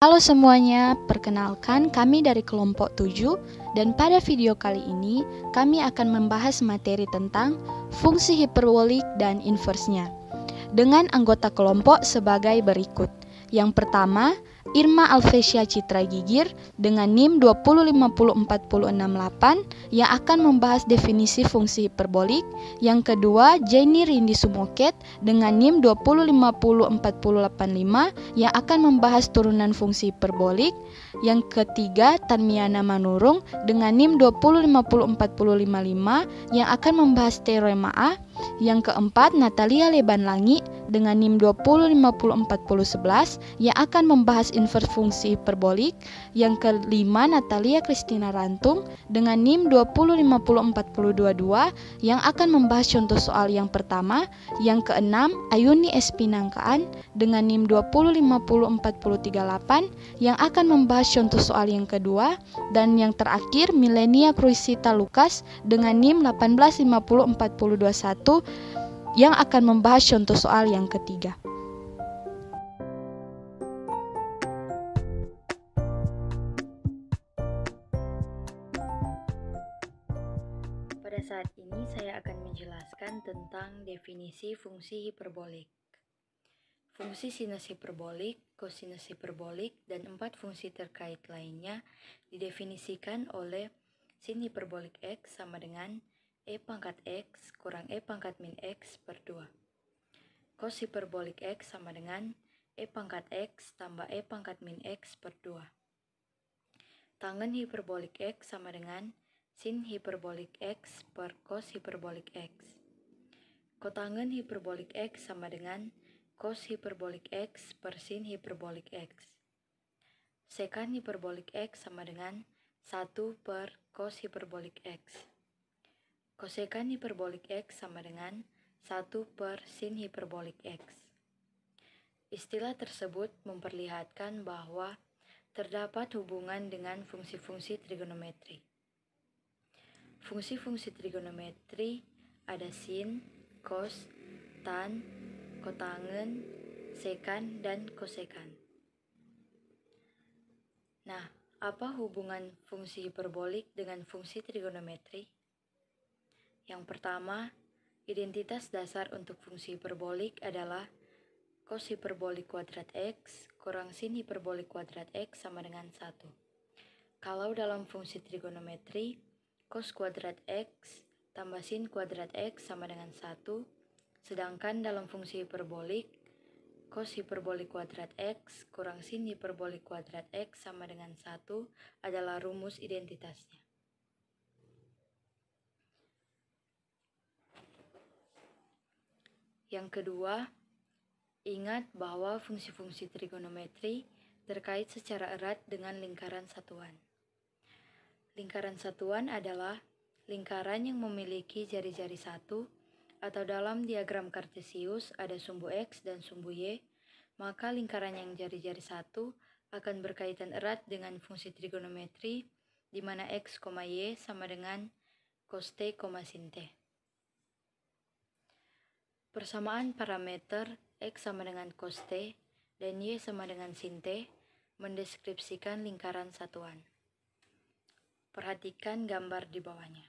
Halo semuanya, perkenalkan kami dari kelompok 7 dan pada video kali ini kami akan membahas materi tentang fungsi hiperbolik dan inversnya dengan anggota kelompok sebagai berikut. Yang pertama, Irma Alvesia Citra Gigir dengan NIM 2050468 yang akan membahas definisi fungsi hiperbolik. Yang kedua, Jenny Rindi Sumoket dengan NIM 2050485 yang akan membahas turunan fungsi hiperbolik. Yang ketiga, Tanmiana Manurung dengan NIM 2050455 yang akan membahas teorema A. Yang keempat, Natalia Lebanlangi dengan NIM 2050411 yang akan membahas invers fungsi hiperbolik. Yang kelima, Natalia Kristina Rantung dengan NIM 2050422 yang akan membahas contoh soal yang pertama. Yang keenam, Ayuni S. Pinangkaan dengan NIM 2050438 yang akan membahas contoh soal yang kedua. Dan yang terakhir, Milenia Cruisita Lukas dengan NIM 1850421 yang akan membahas contoh soal yang ketiga. Pada saat ini saya akan menjelaskan tentang definisi fungsi hiperbolik. Fungsi sinus hiperbolik, kosinus hiperbolik, dan 4 fungsi terkait lainnya didefinisikan oleh sin hiperbolik X sama dengan E pangkat X kurang E pangkat min X per 2. Cos hiperbolik X sama dengan E pangkat X tambah E pangkat min X per 2. Tangen hiperbolik X sama dengan sin hiperbolik X per cos hiperbolik X. Kotangen hiperbolik X sama dengan cos hiperbolik X per sin hiperbolik X. Sekan hiperbolik X sama dengan 1 per cos hiperbolik X. Kosekan hiperbolik X sama dengan 1 per sin hiperbolik X. Istilah tersebut memperlihatkan bahwa terdapat hubungan dengan fungsi-fungsi trigonometri. Fungsi-fungsi trigonometri ada sin, cos, tan, kotangen, sekan, dan kosekan. Nah, apa hubungan fungsi hiperbolik dengan fungsi trigonometri? Yang pertama, identitas dasar untuk fungsi hiperbolik adalah cos hiperbolik kuadrat X kurang sin hiperbolik kuadrat X sama dengan 1. Kalau dalam fungsi trigonometri, cos kuadrat X tambah sin kuadrat X sama dengan 1, sedangkan dalam fungsi hiperbolik, cos hiperbolik kuadrat X kurang sin hiperbolik kuadrat X sama dengan 1 adalah rumus identitasnya. Yang kedua, ingat bahwa fungsi-fungsi trigonometri terkait secara erat dengan lingkaran satuan. Lingkaran satuan adalah lingkaran yang memiliki jari-jari satu, atau dalam diagram Kartesius ada sumbu X dan sumbu Y, maka lingkaran yang jari-jari satu akan berkaitan erat dengan fungsi trigonometri di mana X, Y sama dengan cos T, sin T. Persamaan parameter X sama dengan cos T dan Y sama dengan sin T mendeskripsikan lingkaran satuan. Perhatikan gambar di bawahnya.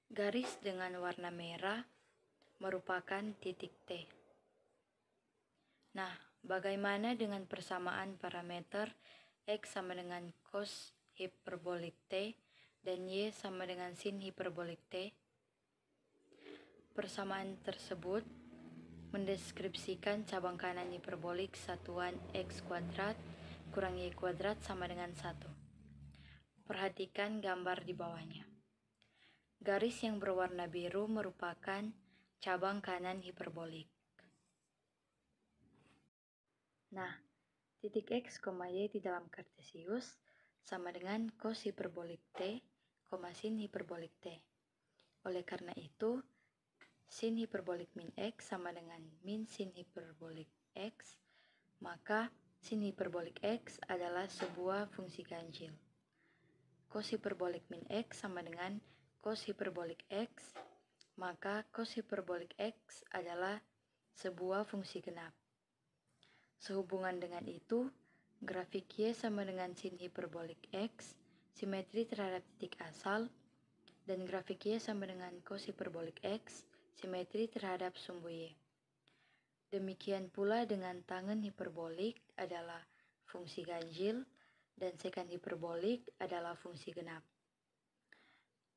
Garis dengan warna merah merupakan titik T. Nah, bagaimana dengan persamaan parameter X sama dengan cos hiperbolik T dan Y sama dengan sin hiperbolik T? Persamaan tersebut mendeskripsikan cabang kanan hiperbolik satuan X kuadrat kurang Y kuadrat sama dengan 1. Perhatikan gambar di bawahnya. Garis yang berwarna biru merupakan cabang kanan hiperbolik. Nah, titik X, Y di dalam Kartesius sama dengan cos hiperbolik T, sin hiperbolik T. Oleh karena itu, sin hiperbolik min X sama dengan min sin hiperbolik X, maka sin hiperbolik X adalah sebuah fungsi ganjil. Cos hiperbolik min X sama dengan cos hiperbolik X, maka cos hiperbolik X adalah sebuah fungsi genap. Sehubungan dengan itu, grafik Y sama dengan sin hiperbolik X, simetri terhadap titik asal, dan grafik Y sama dengan cos hiperbolik X, simetri terhadap sumbu Y. Demikian pula dengan tangen hiperbolik adalah fungsi ganjil, dan sekan hiperbolik adalah fungsi genap.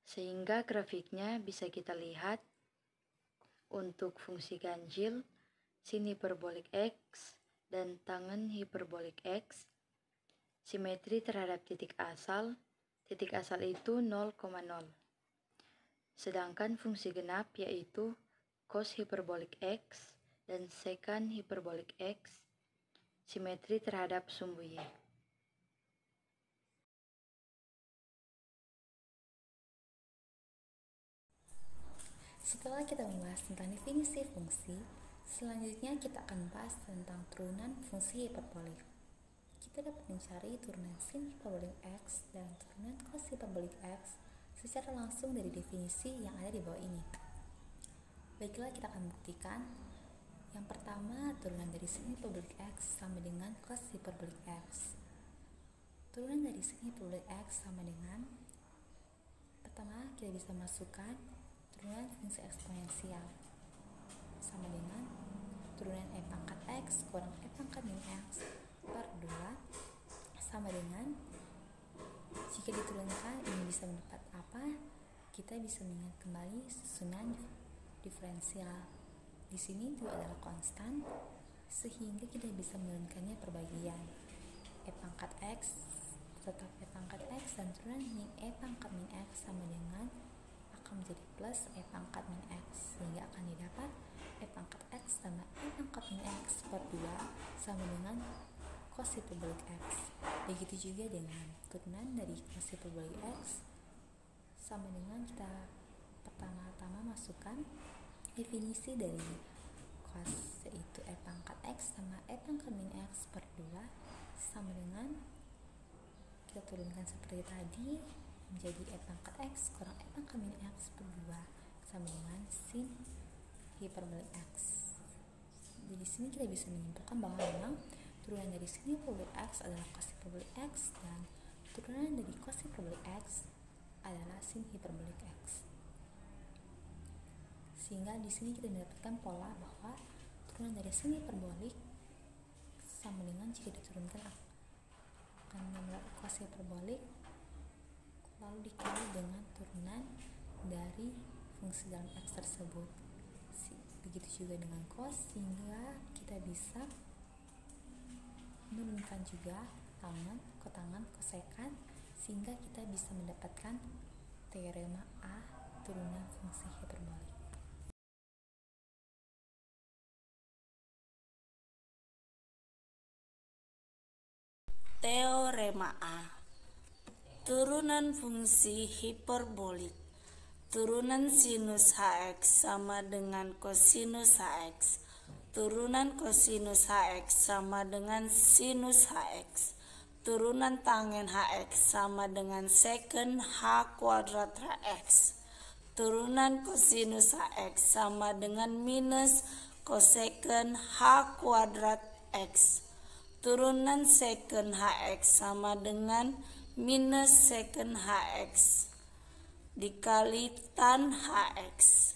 Sehingga grafiknya bisa kita lihat untuk fungsi ganjil, sin hiperbolik X dan tangen hiperbolik X, simetri terhadap titik asal itu 0,0. Sedangkan fungsi genap yaitu cos hiperbolik X dan sekan hiperbolik X, simetri terhadap sumbu Y. Setelah kita membahas tentang definisi fungsi, selanjutnya kita akan membahas tentang turunan fungsi hiperbolik. Kita dapat mencari turunan sin hiperbolik X dan turunan cos hiperbolik X secara langsung dari definisi yang ada di bawah ini. Baiklah, kita akan buktikan. Yang pertama, turunan dari sin hiperbolik X sama dengan cos hiperbolik X. Turunan dari sin hiperbolik X sama dengan, pertama kita bisa masukkan turunan fungsi eksponensial sama dengan turunan e pangkat X kurang e pangkat min X per 2 sama dengan, jika diturunkan ini bisa mendapat apa? Kita bisa mengingat kembali susunan diferensial. Di sini itu adalah konstan, sehingga kita bisa menurunkannya per bagian. E pangkat X tetap e pangkat X dan turunan e pangkat min X sama dengan menjadi plus e pangkat min X, sehingga akan didapat e pangkat X tambah e pangkat min X per 2 sama dengan cos hiperbolik X. Begitu juga dengan turunan dari cos hiperbolik X sama dengan, kita pertama-tama masukkan definisi dari cos, yaitu e pangkat X tambah e pangkat min X per 2 sama dengan, kita turunkan seperti tadi, menjadi e pangkat X kurang e pangkat min X per 2 sama dengan sin hiperbolik X. Jadi sini kita bisa menyimpulkan bahwa memang turunan dari sin hiperbolik X adalah cos hiperbolik X dan turunan dari cos hiperbolik X adalah sin hiperbolik X. Sehingga di sini kita mendapatkan pola bahwa turunan dari sin hiperbolik sama dengan, jika diturunkan akan memiliki cos hiperbolik lalu dikali dengan turunan dari fungsi dalam X tersebut. Begitu juga dengan cos, sehingga kita bisa menurunkan juga tangan, kotangan, kosekan, sehingga kita bisa mendapatkan teorema A turunan fungsi hiperbolik. Teorema A. Turunan fungsi hiperbolik. Turunan sinus Hx sama dengan kosinus Hx. Turunan kosinus Hx sama dengan sinus Hx. Turunan tangen Hx sama dengan secant H kuadrat Hx. Turunan kosinus Hx sama dengan minus cosecant H kuadrat X. Turunan secant Hx sama dengan minus secant Hx dikali tan Hx.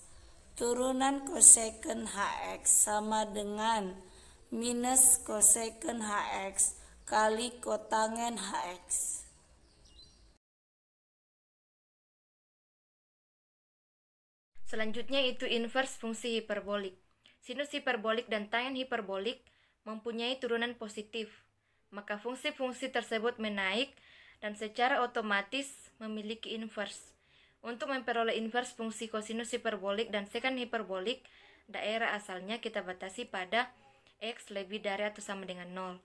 Turunan cosecant Hx sama dengan minus cosecant Hx kali kotangen Hx. Selanjutnya itu inverse fungsi hiperbolik. Sinus hiperbolik dan tangen hiperbolik mempunyai turunan positif, maka fungsi-fungsi tersebut menaik dan secara otomatis memiliki inverse. Untuk memperoleh inverse fungsi kosinus hiperbolik dan sekant hiperbolik, daerah asalnya kita batasi pada X lebih dari atau sama dengan 0.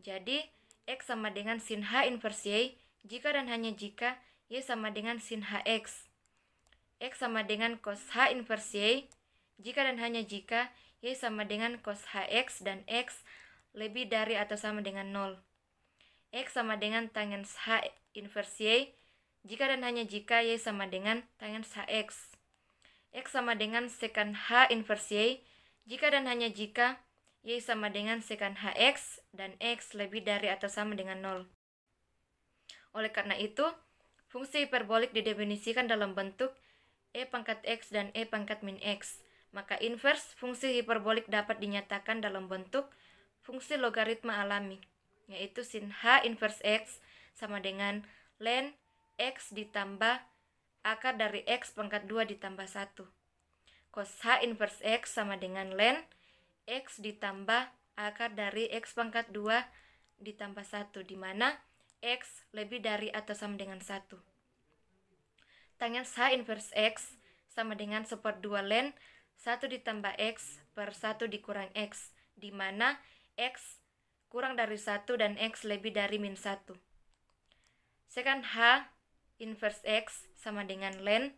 Jadi, X sama dengan sin H inverse Y jika dan hanya jika Y sama dengan sin HX. X sama dengan cos H inverse Y jika dan hanya jika Y sama dengan cos HX dan X lebih dari atau sama dengan 0. X sama dengan tangen H inverse Y jika dan hanya jika Y sama dengan tangen HX. X sama dengan secant H inverse Y jika dan hanya jika Y sama dengan sekant Hx dan X lebih dari atau sama dengan 0. Oleh karena itu, fungsi hiperbolik didefinisikan dalam bentuk E pangkat X dan E pangkat min X. Maka inverse fungsi hiperbolik dapat dinyatakan dalam bentuk fungsi logaritma alami, yaitu sin H inverse X sama dengan ln X ditambah akar dari X pangkat 2 ditambah 1. Cos H inverse X sama dengan ln X ditambah akar dari X pangkat 2 ditambah 1, di mana X lebih dari atau sama dengan 1. Tangen H inverse X sama dengan 1/2 ln 1 ditambah X per 1 dikurang X, di mana X kurang dari 1 dan X lebih dari min 1. Sekant H inverse X sama dengan ln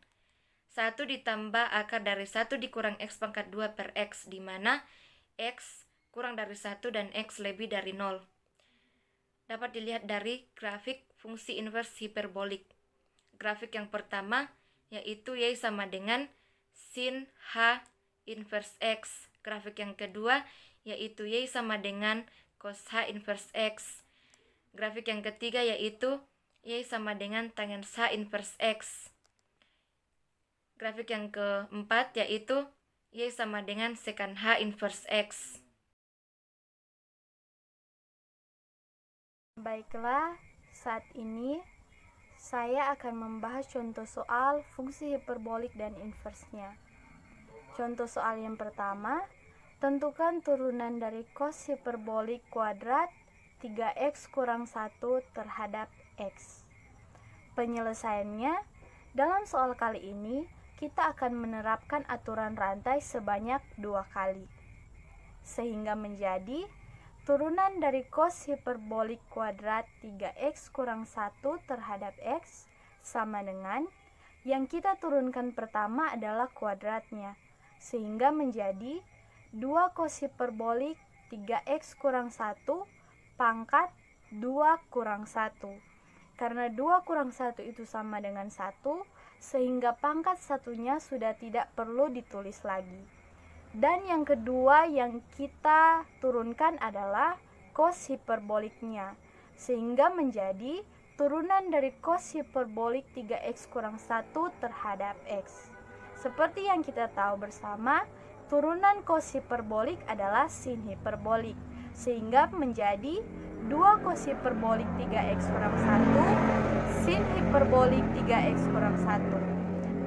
1 ditambah akar dari 1 dikurang X pangkat 2 per X, di mana X kurang dari 1 dan X lebih dari 0. Dapat dilihat dari grafik fungsi inverse hiperbolik. Grafik yang pertama yaitu Y sama dengan sin H inverse X. Grafik yang kedua yaitu Y sama dengan cos H inverse X. Grafik yang ketiga yaitu Y sama dengan tangen H inverse X. Grafik yang keempat yaitu Y sama dengan sekant H inverse X. Baiklah, saat ini saya akan membahas contoh soal fungsi hiperbolik dan inversnya. Contoh soal yang pertama, tentukan turunan dari cos hiperbolik kuadrat 3x kurang 1 terhadap x. Penyelesaiannya, dalam soal kali ini, kita akan menerapkan aturan rantai sebanyak 2 kali. Sehingga menjadi turunan dari cos hiperbolik kuadrat 3x kurang 1 terhadap x sama dengan yang kita turunkan pertama adalah kuadratnya. Sehingga menjadi 2 cos hiperbolik 3x kurang 1 pangkat 2 kurang 1. Karena 2 kurang 1 itu sama dengan 1, sehingga pangkat satunya sudah tidak perlu ditulis lagi. Dan yang kedua yang kita turunkan adalah cos hiperboliknya, sehingga menjadi turunan dari cos hiperbolik 3x kurang 1 terhadap x. Seperti yang kita tahu bersama, turunan cos hiperbolik adalah sin hiperbolik, sehingga menjadi 2 cos hiperbolik 3x kurang 1 sin hiperbolik 3x kurang 1.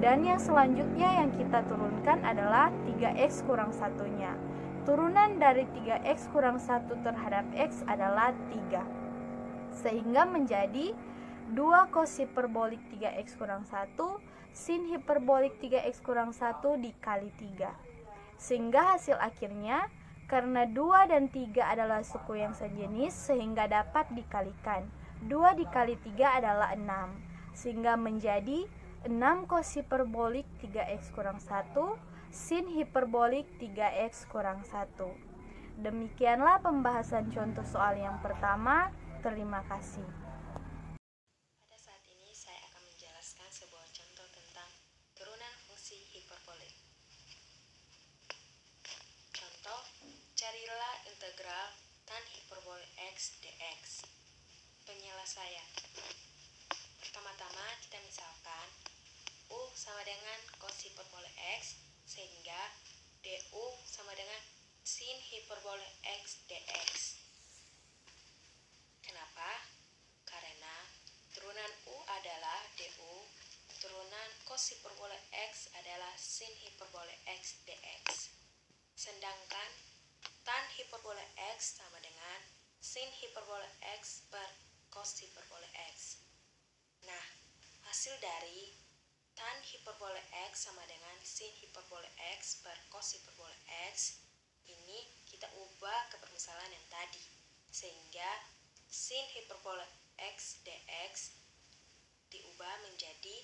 Dan yang selanjutnya yang kita turunkan adalah 3x kurang 1-nya. Turunan dari 3x kurang 1 terhadap x adalah 3. Sehingga menjadi 2 cos hiperbolik 3x kurang 1 sin hiperbolik 3x kurang 1 dikali 3. Sehingga hasil akhirnya, karena 2 dan 3 adalah suku yang sejenis, sehingga dapat dikalikan. 2 dikali 3 adalah 6. Sehingga menjadi 6 cos hiperbolik 3x kurang 1 sin hiperbolik 3x kurang 1. Demikianlah pembahasan contoh soal yang pertama. Terima kasih. Pada saat ini saya akan menjelaskan sebuah contoh tentang turunan fungsi hiperbolik. Contoh, carilah integral tan hiperbola x dx. Penyelesaian. Pertama-tama kita misalkan U sama dengan cos hiperbola x, sehingga du sama dengan sin hiperbola x dx. Kenapa? Karena turunan U adalah du, turunan cos hiperbola x adalah sin hiperbola x dx. Sedangkan tan hiperbola x sama dengan sin hiperbola x per cos hiperbola x. Nah, hasil dari tan hiperbola x sama dengan sin hiperbola x per cos hiperbola x ini kita ubah ke permisalan yang tadi, sehingga sin hiperbola x dx diubah menjadi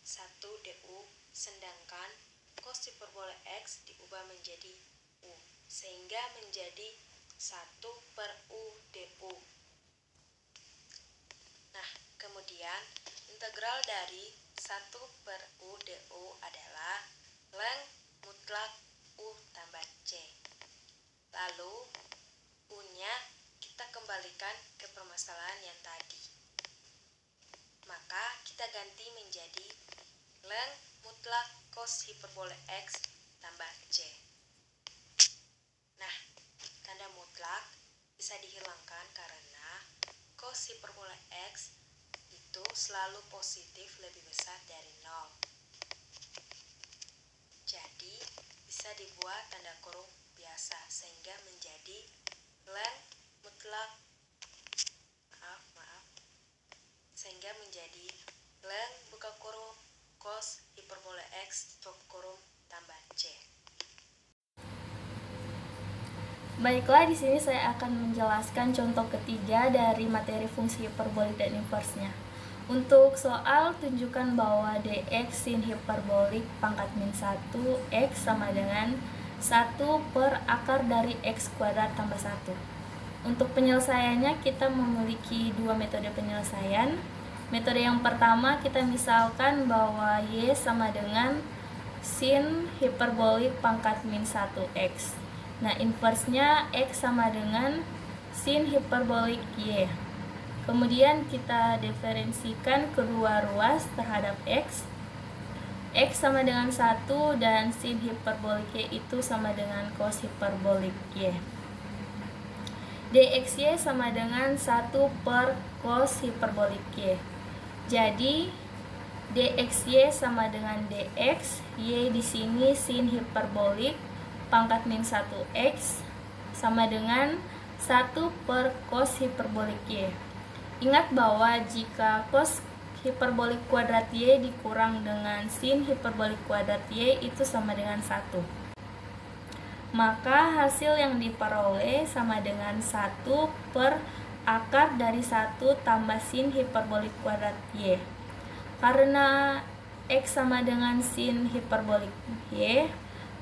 1 du, sedangkan cos hiperbola x diubah menjadi u, sehingga menjadi 1 per u du. Nah, kemudian integral dari 1 per u du adalah ln mutlak u tambah c. Lalu ke permasalahan yang tadi. Maka kita ganti menjadi ln mutlak cos hiperbola X tambah C. Nah, tanda mutlak bisa dihilangkan karena cos hiperbola X itu selalu positif lebih besar dari 0. Jadi, bisa dibuat tanda kurung biasa sehingga menjadi ln mutlak sehingga menjadi ln buka kurung cos hiperbola X tutup kurung tambah C. Baiklah, di sini saya akan menjelaskan contoh ketiga dari materi fungsi hiperbolik dan inversnya. Untuk soal, tunjukkan bahwa dx sin hiperbolik pangkat min 1 x sama dengan 1 per akar dari x kuadrat tambah 1. Untuk penyelesaiannya, kita memiliki dua metode penyelesaian. Metode yang pertama, kita misalkan bahwa y sama dengan sin hiperbolik pangkat min 1x. Nah, inversnya x sama dengan sin hiperbolik y. Kemudian kita diferensikan kedua ruas terhadap x. X sama dengan 1 dan sin hiperbolik y itu sama dengan cos hiperbolik y. dxy sama dengan 1 per cos hiperbolik y. Jadi dxy sama dengan dx, y di sini sin hiperbolik pangkat min 1x sama dengan 1 per cos hiperbolik y. Ingat bahwa jika cos hiperbolik kuadrat y dikurang dengan sin hiperbolik kuadrat y itu sama dengan 1. Maka hasil yang diperoleh sama dengan 1 per akar dari 1 tambah sin hiperbolik kuadrat y. Karena x sama dengan sin hiperbolik y,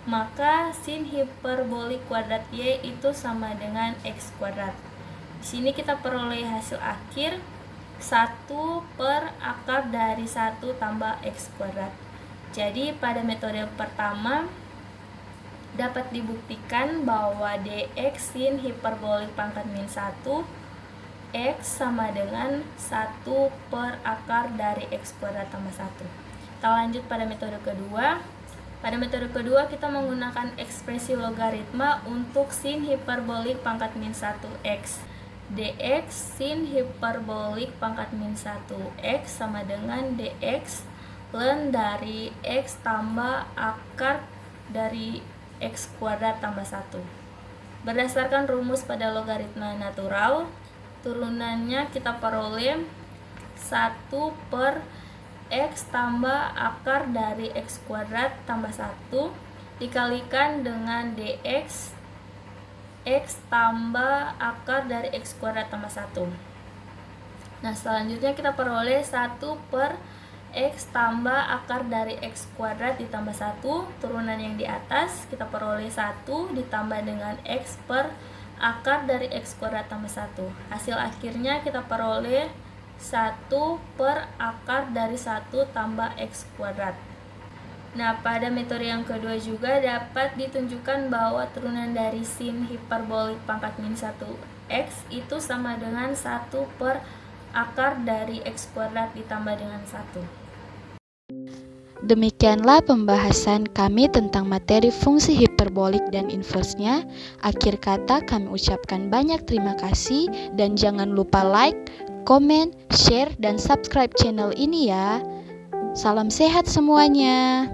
maka sin hiperbolik kuadrat y itu sama dengan x kuadrat. Di sini kita peroleh hasil akhir 1 per akar dari 1 tambah x kuadrat. Jadi pada metode pertama dapat dibuktikan bahwa dx sin hiperbolik pangkat min 1 x sama dengan 1 per akar dari x kuadrat tambah 1. Kita lanjut pada metode kedua. Pada metode kedua kita menggunakan ekspresi logaritma untuk sin hiperbolik pangkat min 1x. dx sin hiperbolik pangkat min 1x sama dengan dx ln dari x tambah akar dari x kuadrat tambah 1. Berdasarkan rumus pada logaritma natural, turunannya kita peroleh 1 per x tambah akar dari x kuadrat tambah 1 dikalikan dengan dx x tambah akar dari x kuadrat tambah 1. Nah, selanjutnya kita peroleh 1 per x tambah akar dari x kuadrat ditambah 1. Turunan yang di atas kita peroleh 1 ditambah dengan x per akar dari x kuadrat tambah 1. Hasil akhirnya kita peroleh 1 per akar dari 1 tambah x kuadrat. Nah, pada metode yang kedua juga dapat ditunjukkan bahwa turunan dari sin hiperbolik pangkat min 1x itu sama dengan 1 per akar dari x kuadrat ditambah dengan 1. Demikianlah pembahasan kami tentang materi fungsi hiperbolik dan inversnya. Akhir kata kami ucapkan banyak terima kasih dan jangan lupa like, komen, share, dan subscribe channel ini ya. Salam sehat semuanya.